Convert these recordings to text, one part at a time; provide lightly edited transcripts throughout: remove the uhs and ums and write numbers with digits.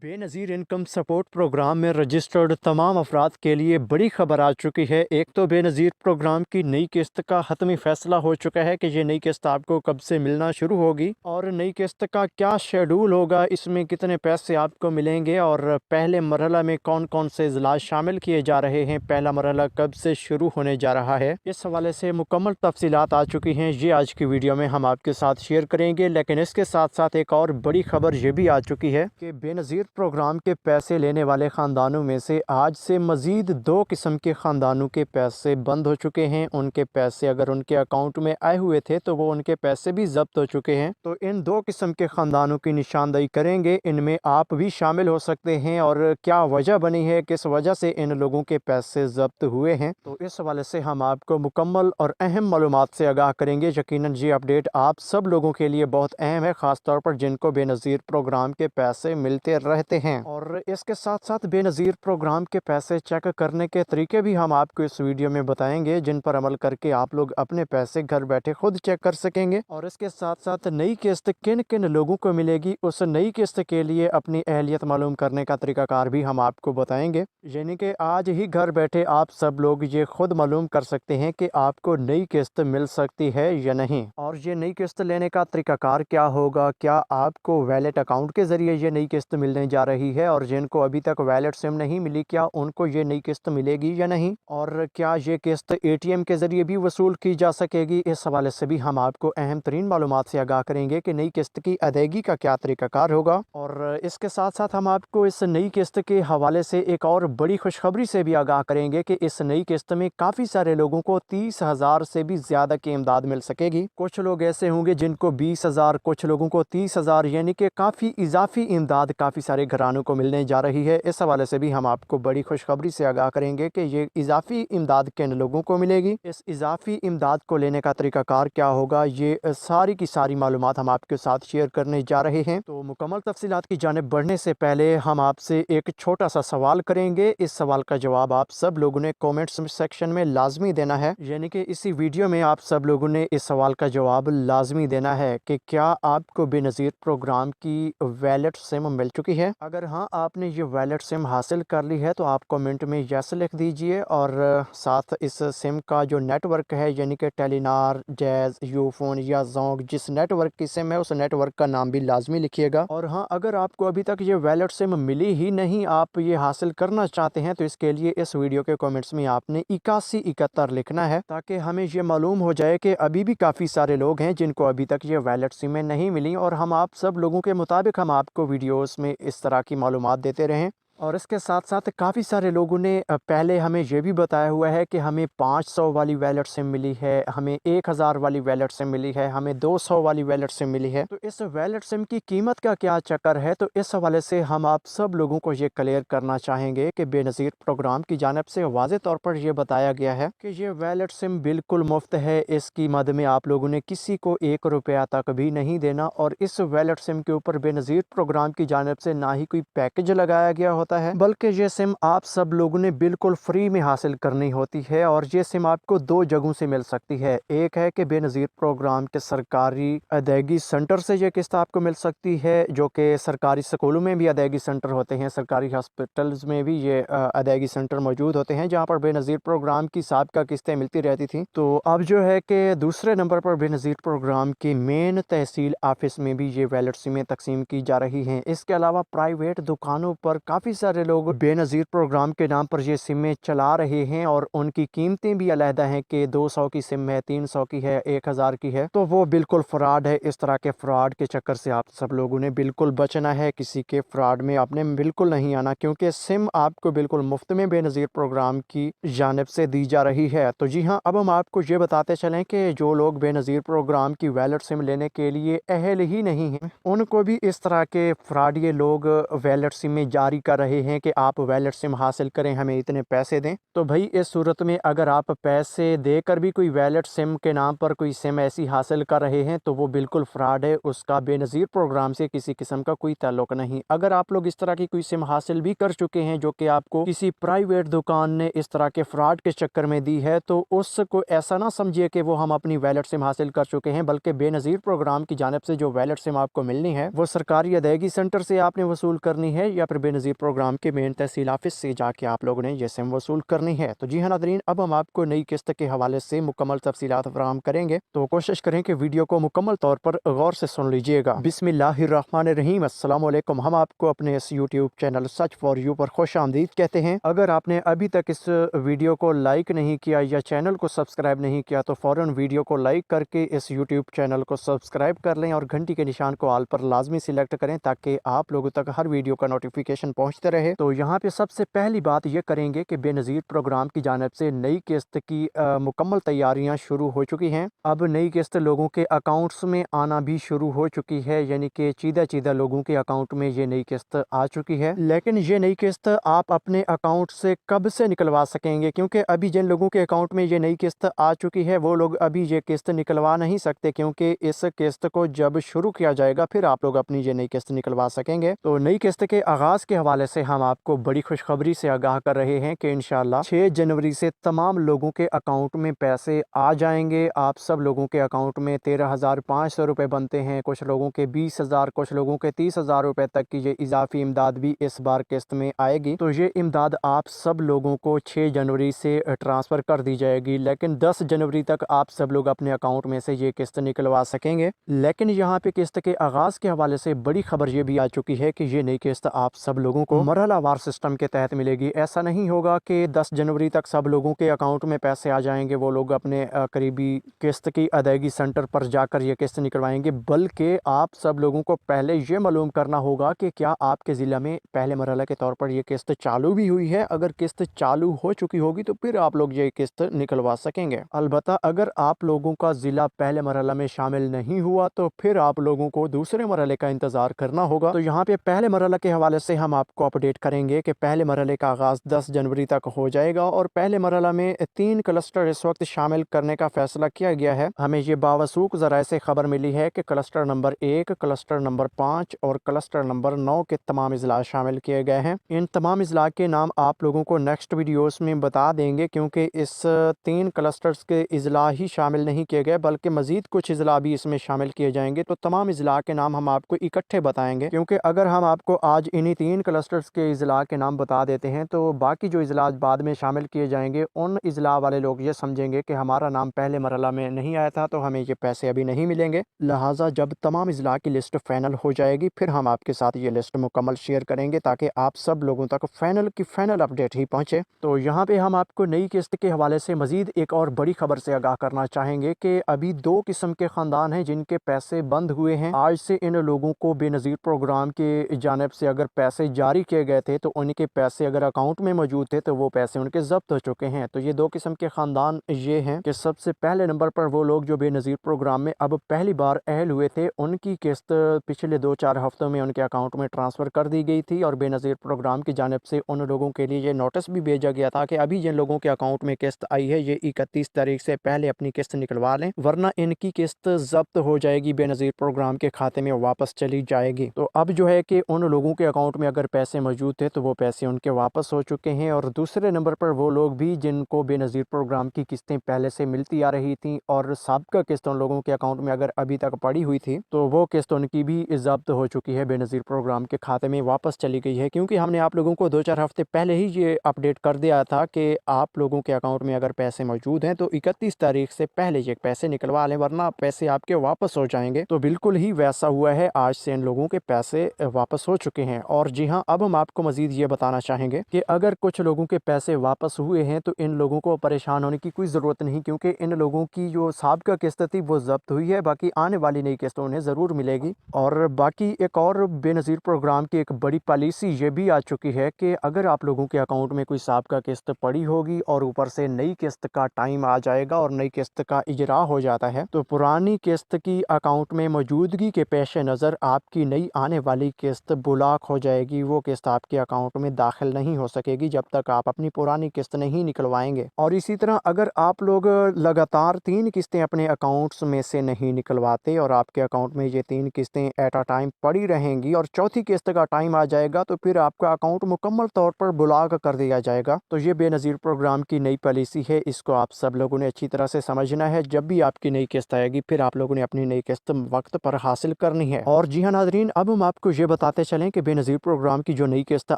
बे नज़ीर income support programme में registered तमाम अफराद के लिए बड़ी खबर आ चुकी है। एक तो बे नज़ीर प्रोग्राम की नई किस्त का हतमी फैसला हो चुका है कि ये नई किस्त आपको कब से मिलना शुरू होगी और नई किस्त का क्या शेड्यूल होगा, इसमें कितने पैसे आपको मिलेंगे और पहले मरहला में कौन कौन से इजलास शामिल किए जा रहे हैं, पहला मरहला कब से शुरू होने जा रहा है। इस हवाले से मुकम्मल तफसीलात आ चुकी हैं। ये आज की वीडियो में हम आपके साथ शेयर करेंगे। लेकिन इसके साथ साथ एक और बड़ी खबर ये भी आ चुकी है कि बेनज़ीर प्रोग्राम के पैसे लेने वाले ख़ानदानों में से आज से मज़ीद 2 किस्म के ख़ानदानों के पैसे बंद हो चुके हैं। उनके पैसे अगर उनके अकाउंट में आए हुए थे तो वो उनके पैसे भी ज़ब्त हो चुके हैं। तो इन 2 किस्म के ख़ानदानों की निशानदेही करेंगे। इनमें आप भी शामिल हो सकते हैं और क्या वजह बनी है, किस वजह से इन लोगों के पैसे ज़ब्त हुए हैं, तो इस हवाले से हम आपको मुकम्मल और अहम मालूमात से आगाह करेंगे। यकीनन ये अपडेट आप सब लोगों के लिए बहुत अहम है, ख़ास तौर पर जिनको बेनज़ीर प्रोग्राम के पैसे मिलते रहते हैं। और इसके साथ साथ बेनज़ीर प्रोग्राम के पैसे चेक करने के तरीके भी हम आपको इस वीडियो में बताएंगे, जिन पर अमल करके आप लोग अपने पैसे घर बैठे खुद चेक कर सकेंगे। और इसके साथ साथ नई किस्त किन किन लोगों को मिलेगी, उस नई किस्त के लिए अपनी अहलियत मालूम करने का तरीकाकार भी हम आपको बताएंगे। यानी कि आज ही घर बैठे आप सब लोग ये खुद मालूम कर सकते हैं कि आपको नई किस्त मिल सकती है या नहीं। और ये नई किस्त लेने का तरीकाकार क्या होगा, क्या आपको वैलेट अकाउंट के ज़रिए ये नई किस्त मिलने जा रही है, और जिनको अभी तक वैलेट सिम नहीं मिली क्या उनको ये नई किस्त मिलेगी या नहीं, और क्या ये किस्त एटीएम के ज़रिए भी वसूल की जा सकेगी। इस हवाले से भी हम आपको अहम तरीन मालूमात से आगाह करेंगे कि नई किस्त की अदायगी का क्या तरीकाकार होगा। और इसके साथ साथ हम आपको इस नई किस्त के हवाले से एक और बड़ी खुशखबरी से भी आगाह करेंगे कि इस नई किस्त में काफ़ी सारे लोगों को 30,000 से भी ज़्यादा की इमदाद मिल सकेगी। कुछ लोग ऐसे होंगे जिनको 20,000, कुछ लोगों को 30,000, यानी कि काफ़ी इजाफी इमदाद काफ़ी सारे घरानों को मिलने जा रही है। इस हवाले से भी हम आपको बड़ी खुशखबरी से आगाह करेंगे कि ये इजाफी इमदाद किन लोगों को मिलेगी, इस इजाफी इमदाद को लेने का तरीकाकार क्या होगा, ये सारी की सारी मालूमात हम आपके साथ शेयर करने जा रहे हैं। तो मुकम्मल तफसीलात की जानिब बढ़ने से पहले हम आपसे एक छोटा सा सवाल करेंगे। इस सवाल का जवाब आप सब लोगों ने कमेंट्स सेक्शन में लाजमी देना है। यानी कि इसी वीडियो में आप सब लोगों ने इस सवाल का जवाब लाजमी देना है कि क्या आपको बेनज़ीर प्रोग्राम की वैलेट सिम मिल चुकी है। अगर हाँ, आपने ये वैलेट सिम हासिल कर ली है तो आप कमेंट में यस लिख दीजिए, और साथ इस सिम का जो नेटवर्क है, यानी कि टेलीनार, जैज़, यूफोन या जोंग, जिस नेटवर्क की सिम है उस नेटवर्क का नाम भी लाजमी लिखिएगा। और हाँ, अगर आपको अभी तक ये वैलेट सिम मिली ही नहीं, आप ये हासिल करना चाहते हैं, तो इसके लिए इस वीडियो के कमेंट्स में आपने 8171 लिखना है, ताकि हमें ये मालूम हो जाए कि अभी भी काफ़ी सारे लोग हैं जिनको अभी तक ये वैलेट सिमें नहीं मिली, और हम आप सब लोगों के मुताबिक हम आपको वीडियोस में इस तरह की मालूमात देते रहें। और इसके साथ साथ काफ़ी सारे लोगों ने पहले हमें ये भी बताया हुआ है कि हमें 500 वाली वैलेट सिम मिली है, हमें 1000 वाली वैलेट सिम मिली है, हमें 200 वाली वैलेट सिम मिली है। तो इस वैलेट सिम की कीमत का क्या चक्कर है, तो इस हवाले से हम आप सब लोगों को ये क्लियर करना चाहेंगे कि बेनज़ीर प्रोग्राम की जानिब से वाज़ेह तौर पर यह बताया गया है कि ये वैलेट सिम बिल्कुल मुफ्त है। इसकी मद में आप लोगों ने किसी को 1 रुपया तक भी नहीं देना, और इस वैलेट सिम के ऊपर बेनज़ीर प्रोग्राम की जानिब से ना ही कोई पैकेज लगाया गया होता है, बल्कि ये सिम आप सब लोगों ने बिल्कुल फ्री में हासिल करनी होती है। और ये सिम आपको 2 जगहों से मिल सकती है। एक है कि बेनज़ीर प्रोग्राम के सरकारी अदायगी सेंटर से ये किस्त आपको मिल सकती है, जो कि सरकारी स्कूलों में भी अदायगी सेंटर होते हैं, सरकारी हॉस्पिटल्स में भी ये अदायगी सेंटर मौजूद होते हैं, जहाँ पर बेनज़ीर प्रोग्राम की साबिका किस्तें मिलती रहती थी। तो अब जो है कि दूसरे नंबर पर बेनज़ीर प्रोग्राम की मेन तहसील ऑफिस में भी ये वैलेट सिमें तकसीम की जा रही हैं। इसके अलावा प्राइवेट दुकानों पर काफ़ी सारे लोग बेनज़ीर प्रोग्राम के नाम पर ये सिमें चला रहे हैं, और उनकी कीमतें भी अलहदा हैं कि 200 की सिम है, 300 की है, 1000 की है। तो वो बिल्कुल फ्रॉड है। इस तरह के फ्रॉड के चक्कर से आप सब लोगों ने बिल्कुल बचना है। किसी के फ्रॉड में आपने बिल्कुल नहीं आना, क्योंकि सिम आपको बिल्कुल मुफ्त में बेनज़ीर प्रोग्राम की जानिब से दी जा रही है। तो जी हाँ, अब हम आपको ये बताते चलें कि जो लोग बेनज़ीर प्रोग्राम की वैलेट सिम लेने के लिए अहल ही नहीं हैं, उनको भी इस तरह के फ्रॉडिये लोग वैलेट सिमें जारी कर रहे हैं कि आप वैलिड सिम हासिल करें, हमें इतने पैसे दें। तो भाई इस सूरत में अगर आप पैसे देकर भी कोई वैलिड सिम के नाम पर कोई सिम ऐसी हासिल कर रहे हैं तो वो बिल्कुल फ्रॉड है, उसका बेनज़ीर प्रोग्राम से किसी किस्म का कोई ताल्लुक नहीं। अगर आप लोग इस तरह की कोई सिम हासिल भी कर चुके हैं जो कि आपको किसी प्राइवेट दुकान ने इस तरह के फ्रॉड के चक्कर में दी है, तो उसको ऐसा ना समझिए कि वो हम अपनी वैलिड सिम हासिल कर चुके हैं, बल्कि बेनज़ीर प्रोग्राम की जानिब से जो वैलिड सिम आपको मिलनी है वो सरकारी अदायगी सेंटर से आपने वसूल करनी है या फिर बेनज़ीर प्रोग्राम के मेन तहसील ऑफिस से जाके आप लोगों ने ये सिम वसूल करनी है। तो जी हाँ नाज़रीन, अब हम आपको नई किस्त के हवाले से मुकम्मल तफसीलात फराहम करेंगे, तो कोशिश करें कि वीडियो को मुकम्मल तौर पर गौर से सुन लीजिएगा। बिस्मिल्लाहिर्रहमानिर्रहीम, अस्सलाम वालेकुम। हम आपको अपने इस YouTube channel such for you पर खुश आमदीद कहते हैं। अगर आपने अभी तक इस वीडियो को लाइक नहीं किया या चैनल को सब्सक्राइब नहीं किया तो फ़ौरन वीडियो को लाइक करके इस यूट्यूब चैनल को सब्सक्राइब कर लें और घंटी के निशान को ऑल पर लाजमी सिलेक्ट करें ताकि आप लोगों तक हर वीडियो का नोटिफिकेशन पहुंचते रहे। तो यहाँ पे सबसे पहली बात ये करेंगे कि बेनज़ीर प्रोग्राम की जानिब से नई किस्त की मुकम्मल तैयारियां शुरू हो चुकी हैं। अब नई किस्त लोगों के अकाउंट्स में आना भी शुरू हो चुकी है, यानी कि चीदा लोगों के अकाउंट में ये नई किस्त आ चुकी है। लेकिन ये नई किस्त आप अपने अकाउंट से कब से निकलवा सकेंगे, क्योंकि अभी जिन लोगों के अकाउंट में ये नई किस्त आ चुकी है वो लोग अभी ये किस्त निकलवा नहीं सकते, क्योंकि इस किस्त को जब शुरू किया जाएगा फिर आप लोग अपनी ये नई किस्त निकलवा सकेंगे। तो नई किस्त के आगाज के हवाले से हम आपको बड़ी खुशखबरी से आगाह कर रहे हैं कि इंशाल्लाह 6 जनवरी से तमाम लोगों के अकाउंट में पैसे आ जाएंगे। आप सब लोगों के अकाउंट में 13,500 रुपये बनते हैं, कुछ लोगों के 20,000, कुछ लोगों के 30,000 रुपये तक की ये इजाफी इमदाद भी इस बार किस्त में आएगी। तो ये इमदाद आप सब लोगों को 6 जनवरी से ट्रांसफ़र कर दी जाएगी, लेकिन 10 जनवरी तक आप सब लोग अपने अकाउंट में से ये किस्त निकलवा सकेंगे। लेकिन यहाँ पे किस्त के आगाज़ के हवाले से बड़ी खबर ये भी आ चुकी है कि ये नई किस्त आप सब लोगों को मरहलावार सिस्टम के तहत मिलेगी। ऐसा नहीं होगा कि 10 जनवरी तक सब लोगों के अकाउंट में पैसे आ जाएंगे, वो लोग अपने करीबी किस्त की अदायगी सेंटर पर जाकर ये किस्त निकलवाएंगे, बल्कि आप सब लोगों को पहले ये मालूम करना होगा कि क्या आपके ज़िला में पहले मरहला के तौर पर ये किस्त चालू भी हुई है। अगर किस्त चालू हो चुकी होगी तो फिर आप लोग ये किस्त निकलवा सकेंगे। अलबत्ता अगर आप लोगों का ज़िला पहले मरहला में शामिल नहीं हुआ तो फिर आप लोगों को दूसरे मरहले का इंतज़ार करना होगा। तो यहाँ पे पहले मरहला के हवाले से हम आपको अपडेट करेंगे कि पहले मरहले का आगाज़ 10 जनवरी तक हो जाएगा और पहले मरहला में 3 क्लस्टर इस वक्त शामिल करने का फैसला किया गया है। हमें ये बावसूख ज़राए से खबर मिली है कि क्लस्टर नंबर 1, क्लस्टर नंबर 5 और क्लस्टर नंबर 9 के तमाम इजला शामिल किए गए हैं। इन तमाम इजला के नाम आप लोगों को नेक्स्ट वीडियोस में बता देंगे, क्योंकि इस 3 क्लस्टर्स के इजला ही शामिल नहीं किए गए बल्कि मजीद कुछ इजला भी इसमें शामिल किए जाएंगे। तो तमाम इजला के नाम हम आपको इकट्ठे बताएंगे, क्योंकि अगर हम आपको आज इन्हीं 3 क्लस्टर्स के इजला के नाम बता देते हैं तो बाकी जो इजला बाद में शामिल किए जाएंगे उन इजला वाले लोग ये समझेंगे कि हमारा नाम पहले मरहला में नहीं आया था तो हमें ये पैसे अभी नहीं मिलेंगे। लिहाजा जब तमाम इजला की लिस्ट फाइनल हो जाएगी फिर हम आपके साथ ये लिस्ट मुकम्मल शेयर करेंगे ताकि आप सब लोगों तक फाइनल की फाइनल अपडेट ही पहुंचे। तो यहाँ पे हम आपको नई किस्त के हवाले से मजीद एक और बड़ी खबर से आगाह करना चाहेंगे कि अभी 2 किस्म के ख़ानदान हैं जिनके पैसे बंद हुए हैं। आज से इन लोगों को बेनज़ीर प्रोग्राम के जानिब से अगर पैसे जारी किए गए थे तो उनके पैसे अगर अकाउंट में मौजूद थे तो वो पैसे उनके जब्त हो चुके हैं। तो ये 2 किस्म के ख़ानदान ये हैं कि सबसे पहले नंबर पर वो लोग जो बेनज़ीर प्रोग्राम में अब पहली बार अहल हुए थे, उनकी किस्त पिछले 2-4 हफ्तों में उनके अकाउंट में ट्रांसफ़र कर दी गई थी और बेनज़ीर प्रोग्राम की जानिब से उन लोगों के लिए ये नोटिस भी भेजा गया था कि अभी जिन लोगों के अकाउंट में किस्त आई है ये 31 तारीख से पहले अपनी किस्त निकलवा लें, वरना इनकी किस्त जब्त हो जाएगी, बेनज़ीर प्रोग्राम के खाते में वापस चली जाएगी। तो अब जो है कि उन लोगों के अकाउंट में अगर पैसे मौजूद थे तो वो पैसे उनके वापस हो चुके हैं। और दूसरे नंबर पर वो लोग भी जिनको बेनज़ीर प्रोग्राम की किस्तें पहले से मिलती आ रही थी और साबिक़ा किस्त उन लोगों के अकाउंट में अगर अभी तक पड़ी हुई थी तो वो किस्त उनकी भी जब्त हो चुकी है, बेनज़ीर प्रोग्राम के खाते में वापस चली गई है। क्योंकि हमने आप लोगों को 2-4 हफ्ते पहले ही ये अपडेट कर दिया था कि आप लोगों के अकाउंट में अगर पैसे मौजूद हैं तो 31 तारीख से पहले ये पैसे निकलवा लें, वरना पैसे आपके वापस हो जाएंगे। तो बिल्कुल ही वैसा हुआ है, आज से इन लोगों के पैसे वापस हो चुके हैं। और जी हाँ, अब हम आपको मजीद ये बताना चाहेंगे कि अगर कुछ लोगों के पैसे वापस हुए हैं तो इन लोगों को परेशान होने की कोई ज़रूरत नहीं, क्योंकि इन लोगों की जो साबिक़ा किस्त थी वो जब्त हुई है, बाकी आने वाली नई किस्त उन्हें ज़रूर मिलेगी। और बाकी एक और बेनज़ीर प्रोग्राम की एक बड़ी पॉलिसी ये भी आ चुकी है कि अगर आप लोगों के अकाउंट में कोई साबिक़ा किस्त पड़ी होगी और ऊपर से नई किस्त का टाइम आ जाएगा और नई किस्त का इजरा हो जाता है तो पुरानी किस्त की अकाउंट में मौजूदगी के पेश नज़र आपकी नई आने वाली किस्त ब्लॉक हो जाएगी, वो किस्त قسط آپ کے اکاؤنٹ میں داخل نہیں ہو سکے گی جب تک آپ اپنی پرانی قسط نہیں نکلوائیں گے۔ اور اسی طرح اگر آپ لوگ لگاتار 3 قسطیں اپنے اکاؤنٹس میں سے نہیں نکلواتے اور آپ کے اکاؤنٹ میں یہ 3 قسطیں ایٹ اے ٹائم پڑی رہیں گی اور چوتھی قسط کا ٹائم آ جائے گا تو پھر آپ کا اکاؤنٹ مکمل طور پر بلاک کر دیا جائے گا۔ تو یہ بے نظیر پروگرام کی نئی پالیسی ہے، اس کو آپ سب لوگوں نے اچھی طرح سے سمجھنا ہے۔ جب بھی آپ کی نئی قسط آئے گی پھر آپ لوگوں نے اپنی نئی قسط وقت پر حاصل کرنی ہے۔ اور جی ہاں ناظرین، اب ہم آپ کو یہ بتاتے چلیں کہ بے نظیر پروگرام کی جو نئی قسط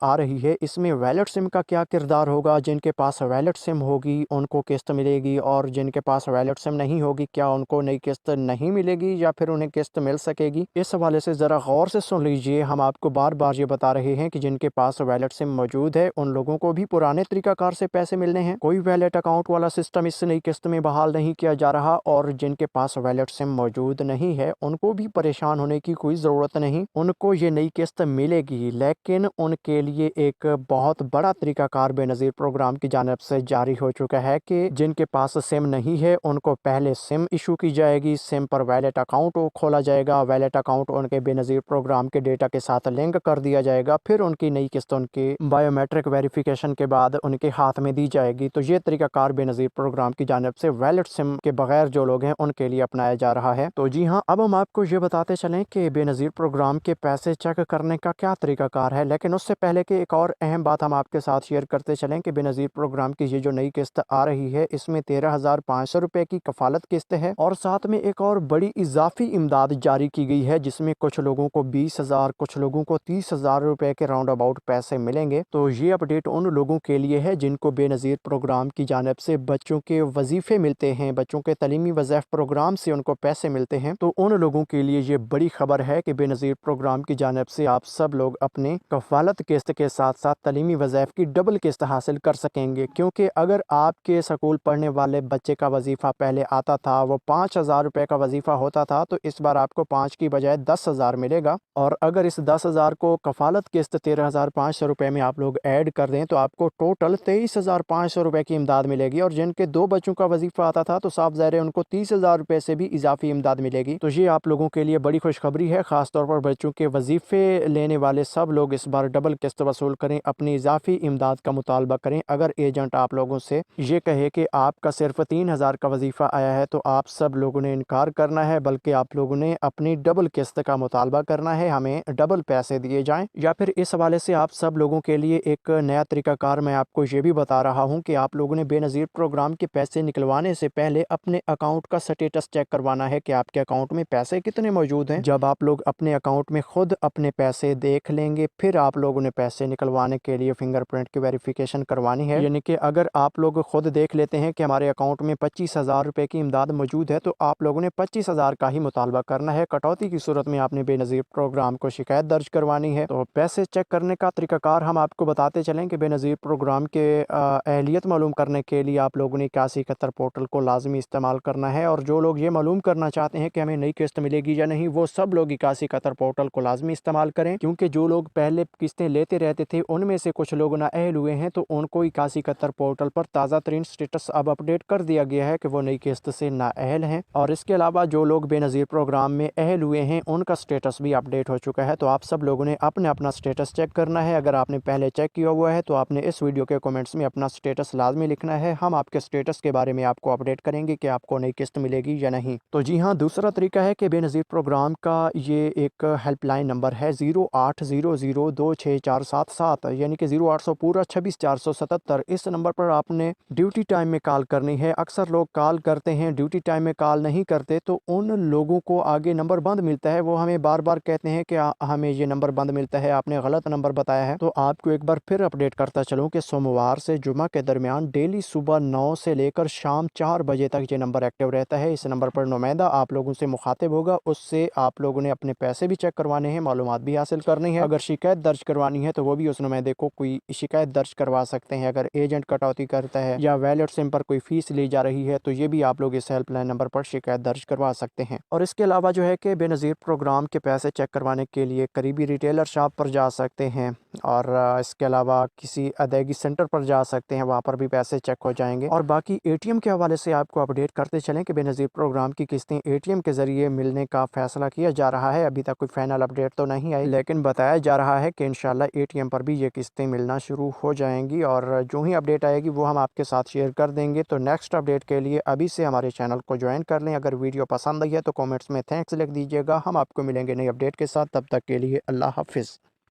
آ رہی ہے اس میں ویلٹ سم کا کیا کردار ہوگا۔ جن کے پاس ویلٹ سم ہوگی ان کو قسط ملے گی، اور جن کے پاس ویلٹ سم نہیں ہوگی کیا ان کو نئی قسط نہیں ملے گی یا پھر انہیں قسط مل سکے گی؟ اس حوالے سے ذرا غور سے سن لیجئے۔ ہم آپ کو بار بار یہ بتا رہے ہیں کہ جن کے پاس ویلٹ سم موجود ہے ان لوگوں کو بھی پرانے طریقہ کار سے پیسے ملنے ہیں، کوئی ویلٹ اکاؤنٹ والا سسٹم اس نئی قسط میں بحال نہیں کیا جا رہا۔ اور جن کے پاس ویلٹ سم موجود نہیں ہے ان کو بھی پریشان ہونے کی کوئی ضرورت نہیں، ان کو یہ نئی قسط ملے گی، لیکن ان کے لیے ایک بہت بڑا طریقہ کار بے نظیر پروگرام کی جانب سے جاری ہو چکا ہے کہ جن کے پاس سم نہیں ہے ان کو پہلے سم ایشو کی جائے گی، سم پر ویلٹ اکاؤنٹ کھولا جائے گا، ویلٹ اکاؤنٹ ان کے بے نظیر پروگرام کے ڈیٹا کے ساتھ لنک کر دیا جائے گا، پھر ان کی نئی قسط ان کے بایو میٹرک ویریفیکیشن کے بعد ان کے ہاتھ میں دی جائے گی۔ تو یہ طریقہ کار بے نظیر پروگرام کی جانب سے ویلٹ سم کے بغیر جو لوگ ہیں ان کے لیے اپنایا جا رہا ہے۔ تو جی ہاں، اب ہم آپ کو یہ بتاتے چلیں کہ بے نظیر پروگرام کے پیسے چیک کرنے کا کیا طریقہ کار ہے، لیکن اس سے پہلے کہ ایک اور اہم بات ہم آپ کے ساتھ شیئر کرتے چلیں کہ بے نظیر پروگرام کی یہ جو نئی قسط آ رہی ہے اس میں 13,500 روپے کی کفالت قسط ہے، اور ساتھ میں ایک اور بڑی اضافی امداد جاری کی گئی ہے جس میں کچھ لوگوں کو 20,000 کچھ لوگوں کو 30,000 روپے کے راؤنڈ اباؤٹ پیسے ملیں گے۔ تو یہ اپڈیٹ ان لوگوں کے لیے ہے جن کو بے نظیر پروگرام کی جانب سے بچوں کے وظیفے ملتے ہیں، بچوں کے تعلیمی وظائف پروگرام سے ان کو پیسے ملتے ہیں۔ تو ان لوگوں کے لیے یہ بڑی خبر ہے کہ بے نظیر پروگرام کی جانب سے آپ سب لوگ اپنے کفالت قسط کے ساتھ ساتھ تعلیمی وظائف کی ڈبل قسط حاصل کر سکیں گے، کیونکہ اگر آپ کے سکول پڑھنے والے بچے کا وظیفہ پہلے آتا تھا وہ 5,000 روپے کا وظیفہ ہوتا تھا تو اس بار آپ کو 5 کی بجائے 10,000 ملے گا، اور اگر اس 10,000 کو کفالت قسط 13,500 روپے میں آپ لوگ ایڈ کر دیں تو آپ کو ٹوٹل 23,500 روپے کی امداد ملے گی، اور جن کے 2 بچوں کا وظیفہ آتا تھا تو صاف ظاہر ہے ان کو 30,000 روپے سے بھی اضافی امداد ملے گی۔ تو یہ آپ لوگوں کے لیے بڑی خوشخبری ہے، خاص طور پر بچوں کے وظیفے لینے والے سب لوگ اس بار ڈبل قسط وصول کریں، اپنی اضافی امداد کا مطالبہ کریں۔ اگر ایجنٹ آپ لوگوں سے یہ کہے کہ آپ کا صرف 3,000 کا وظیفہ آیا ہے تو آپ سب لوگوں نے انکار کرنا ہے، بلکہ آپ لوگوں نے اپنی ڈبل قسط کا مطالبہ کرنا ہے، ہمیں ڈبل پیسے دیے جائیں۔ یا پھر اس حوالے سے آپ سب لوگوں کے لیے ایک نیا طریقہ کار میں آپ کو یہ بھی بتا رہا ہوں کہ آپ لوگوں نے بے نظیر پروگرام کے پیسے نکلوانے سے پہلے اپنے اکاؤنٹ کا سٹیٹس چیک کروانا ہے کہ آپ کے اکاؤنٹ میں پیسے کتنے موجود ہیں۔ جب آپ لوگ اپنے اکاؤنٹ میں خود اپنے پیسے دیکھ لیں گے پھر آپ لوگوں نے پیسے نکلوانے کے لیے فنگر پرنٹ کی ویریفیکیشن کروانی ہے، یعنی کہ اگر آپ لوگ خود دیکھ لیتے ہیں کہ ہمارے اکاؤنٹ میں 25,000 روپے کی امداد موجود ہے تو آپ لوگوں نے 25,000 کا ہی مطالبہ کرنا ہے، کٹوتی کی صورت میں آپ نے بے نظیر پروگرام کو شکایت درج کروانی ہے۔ تو پیسے چیک کرنے کا طریقہ کار ہم آپ کو بتاتے چلیں کہ بے نظیر پروگرام کے اہلیت معلوم کرنے کے لیے آپ لوگوں نے 8171 پورٹل کو لازمی استعمال کرنا ہے، اور جو لوگ یہ معلوم کرنا چاہتے ہیں کہ ہمیں نئی قسط ملے گی یا نہیں وہ سب لوگ 8171 پورٹل کو لازمی استعمال کریں، کیونکہ جو لوگ پہلے قسطیں لیتے رہتے تھے ان میں سے کچھ لوگ نااہل ہوئے ہیں تو ان کو 8171 پورٹل پر تازہ ترین سٹیٹس اب اپڈیٹ کر دیا گیا ہے کہ وہ نئی قسط سے نااہل ہیں، اور اس کے علاوہ جو لوگ بے نظیر پروگرام میں اہل ہوئے ہیں ان کا سٹیٹس بھی اپڈیٹ ہو چکا ہے۔ تو آپ سب لوگوں نے اپنا سٹیٹس چیک کرنا ہے، اگر آپ نے پہلے چیک کیا ہوا ہے تو آپ نے اس ویڈیو کے کمنٹس میں اپنا سٹیٹس لازمی لکھنا ہے، ہم آپ کے سٹیٹس کے بارے میں آپ کو اپڈیٹ کریں گے کہ آپ کو نئی قسط ملے گی یا نہیں۔ تو جی ہاں، دوسرا طریقہ ہے کہ بے نظیر پروگرام کا یہ ایک ہیلپ لائن نمبر ہے 0800264777، یعنی کہ 0800 پورا 26477۔ اس نمبر پر آپ نے ڈیوٹی ٹائم میں کال کرنی ہے۔ اکثر لوگ کال کرتے ہیں ڈیوٹی ٹائم میں کال نہیں کرتے تو ان لوگوں کو آگے نمبر بند ملتا ہے، وہ ہمیں بار بار کہتے ہیں کہ ہمیں یہ نمبر بند ملتا ہے، آپ نے غلط نمبر بتایا ہے۔ تو آپ کو ایک بار پھر اپڈیٹ کرتا چلوں کہ سوموار سے جمعہ کے درمیان ڈیلی صبح 9 سے لے کر شام 4 بجے تک یہ نمبر ایکٹیو رہتا ہے۔ اس نمبر پر نمائندہ آپ لوگوں سے مخاطب ہوگا، اس سے آپ لوگوں نے اپنے پیسے بھی چیک کروانے ہیں، معلومات بھی حاصل کرنی ہے، اگر شکایت درج کروانی ہے تو وہ بھی اس نمائندے کو کوئی شکایت درج کروا سکتے ہیں، اگر ایجنٹ کٹوتی کرتا ہے یا ویلٹ سم پر کوئی فیس لی جا رہی ہے تو یہ بھی آپ لوگ اس ہیلپ لائن نمبر پر شکایت درج کروا سکتے ہیں۔ اور اس کے علاوہ جو ہے کہ بے نظیر پروگرام کے پیسے چیک کروانے کے لیے قریبی ریٹیلر شاپ پر جا سکتے ہیں، اور اس کے علاوہ کسی ادائیگی سینٹر پر جا سکتے ہیں، وہاں پر بھی پیسے چیک ہو جائیں گے۔ اور باقی اے ٹی ایم کے حوالے سے آپ کو اپڈیٹ کرتے چلیں کہ بے نظیر پروگرام کی قسطیں اے ٹی ایم کے ذریعے ملنے کا فیصلہ کیا جا رہا ہے۔ ابھی تک کوئی فائنل اپڈیٹ تو نہیں آئی، لیکن بتایا جا رہا ہے کہ انشاءاللہ اے ٹی ایم پر بھی یہ قسطیں ملنا شروع ہو جائیں گی، اور جو ہی اپڈیٹ آئے گی وہ ہم آپ کے ساتھ شیئر کر دیں گے۔ تو نیکسٹ اپڈیٹ کے لیے ابھی سے ہمارے چینل کو جوائن کر لیں۔ اگر ویڈیو پسند آئی ہے تو کامنٹس میں تھینکس لکھ دیجیے گا۔ ہم آپ کو ملیں گے نئی اپڈیٹ کے ساتھ، تب تک کے لیے اللہ حافظ۔